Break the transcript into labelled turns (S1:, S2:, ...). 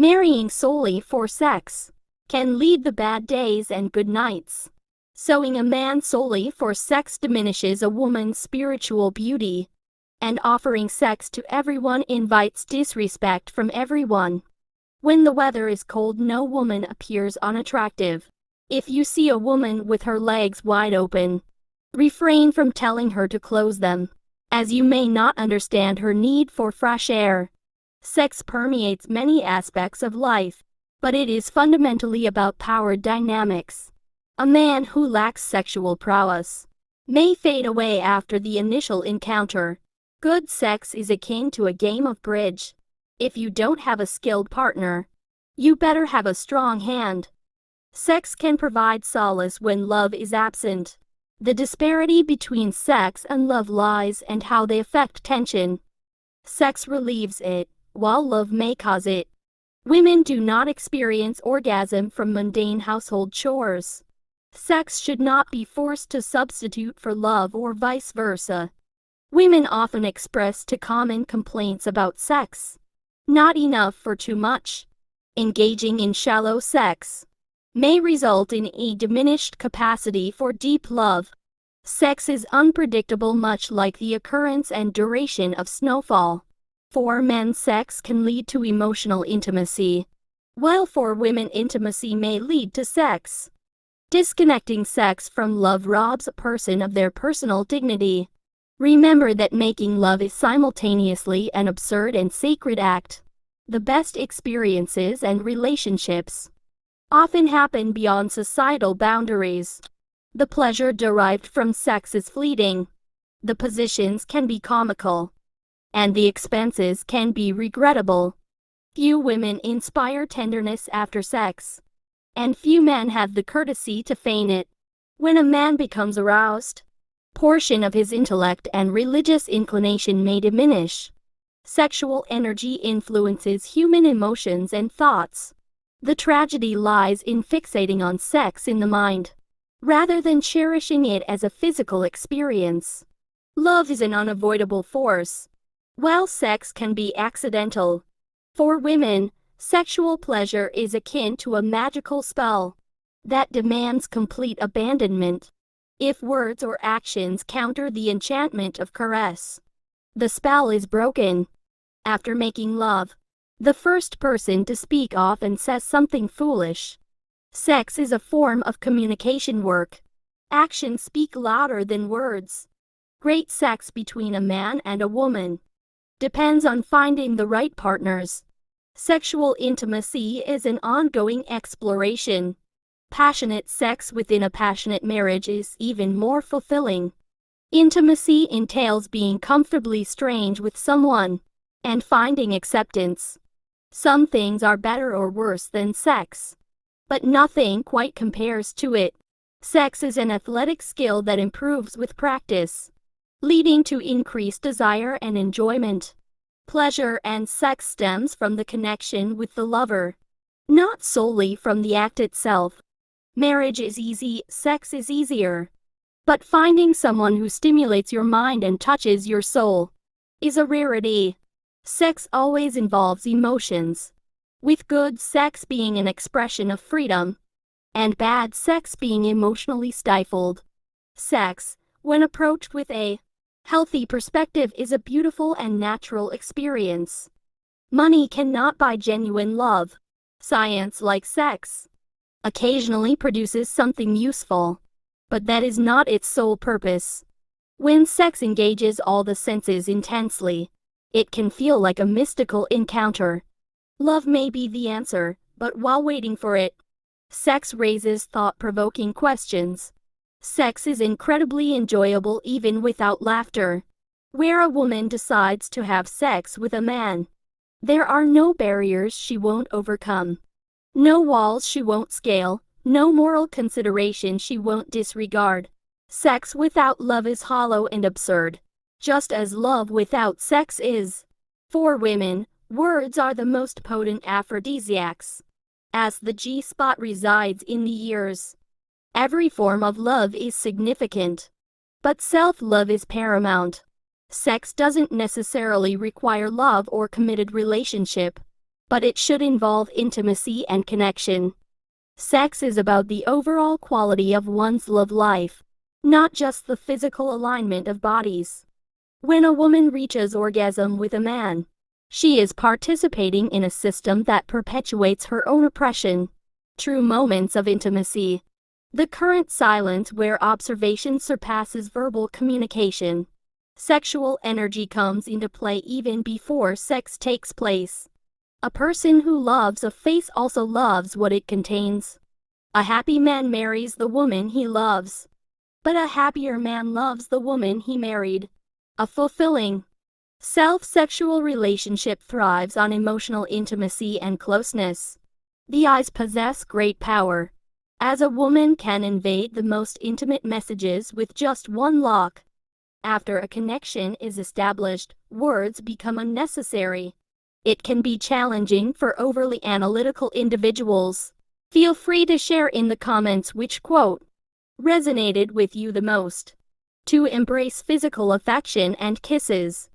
S1: Marrying solely for sex can lead to bad days and good nights. Sowing a man solely for sex diminishes a woman's spiritual beauty, and offering sex to everyone invites disrespect from everyone. When the weather is cold, no woman appears unattractive. If you see a woman with her legs wide open, refrain from telling her to close them, as you may not understand her need for fresh air. Sex permeates many aspects of life, but it is fundamentally about power dynamics. A man who lacks sexual prowess may fade away after the initial encounter. Good sex is akin to a game of bridge. If you don't have a skilled partner, you better have a strong hand. Sex can provide solace when love is absent. The disparity between sex and love lies in how they affect tension. Sex relieves it, while love may cause it. Women do not experience orgasm from mundane household chores. Sex should not be forced to substitute for love or vice versa. Women often express common complaints about sex. Not enough for too much. Engaging in shallow sex may result in a diminished capacity for deep love. Sex is unpredictable, much like the occurrence and duration of snowfall. For men, sex can lead to emotional intimacy, while for women, intimacy may lead to sex. Disconnecting sex from love robs a person of their personal dignity. Remember that making love is simultaneously an absurd and sacred act. The best experiences and relationships often happen beyond societal boundaries. The pleasure derived from sex is fleeting. The positions can be comical, and the expenses can be regrettable. Few women inspire tenderness after sex, and few men have the courtesy to feign it. When a man becomes aroused, portion of his intellect and religious inclination may diminish. Sexual energy influences human emotions and thoughts. The tragedy lies in fixating on sex in the mind, rather than cherishing it as a physical experience. Love is an unavoidable force, while sex can be accidental. For women, sexual pleasure is akin to a magical spell that demands complete abandonment. If words or actions counter the enchantment of caress, the spell is broken. After making love, the first person to speak often says something foolish. Sex is a form of communication work. Actions speak louder than words. Great sex between a man and a woman depends on finding the right partners. Sexual intimacy is an ongoing exploration. Passionate sex within a passionate marriage is even more fulfilling. Intimacy entails being comfortably strange with someone and finding acceptance. Some things are better or worse than sex, but nothing quite compares to it. Sex is an athletic skill that improves with practice, leading to increased desire and enjoyment. Pleasure and sex stems from the connection with the lover, not solely from the act itself. Marriage is easy, sex is easier. But finding someone who stimulates your mind and touches your soul is a rarity. Sex always involves emotions, with good sex being an expression of freedom, and bad sex being emotionally stifled. Sex, when approached with a healthy perspective, is a beautiful and natural experience. Money cannot buy genuine love. Science, like sex, occasionally produces something useful, but that is not its sole purpose. When sex engages all the senses intensely, it can feel like a mystical encounter. Love may be the answer, but while waiting for it, sex raises thought-provoking questions. Sex is incredibly enjoyable even without laughter. Where a woman decides to have sex with a man, there are no barriers she won't overcome, no walls she won't scale, no moral consideration she won't disregard. Sex without love is hollow and absurd, just as love without sex is. For women, words are the most potent aphrodisiacs, as the G-spot resides in the ears. Every form of love is significant, but self-love is paramount. Sex doesn't necessarily require love or committed relationship. but it should involve intimacy and connection. Sex is about the overall quality of one's love life, not just the physical alignment of bodies. When a woman reaches orgasm with a man, she is participating in a system that perpetuates her own oppression. True moments of intimacy. The current silence where observation surpasses verbal communication. Sexual energy comes into play even before sex takes place. A person who loves a face also loves what it contains. A happy man marries the woman he loves, but a happier man loves the woman he married. A fulfilling, self-sexual relationship thrives on emotional intimacy and closeness. The eyes possess great power, as a woman can invade the most intimate messages with just one look. After a connection is established, words become unnecessary. It can be challenging for overly analytical individuals. Feel free to share in the comments which quote resonated with you the most. To embrace physical affection and kisses.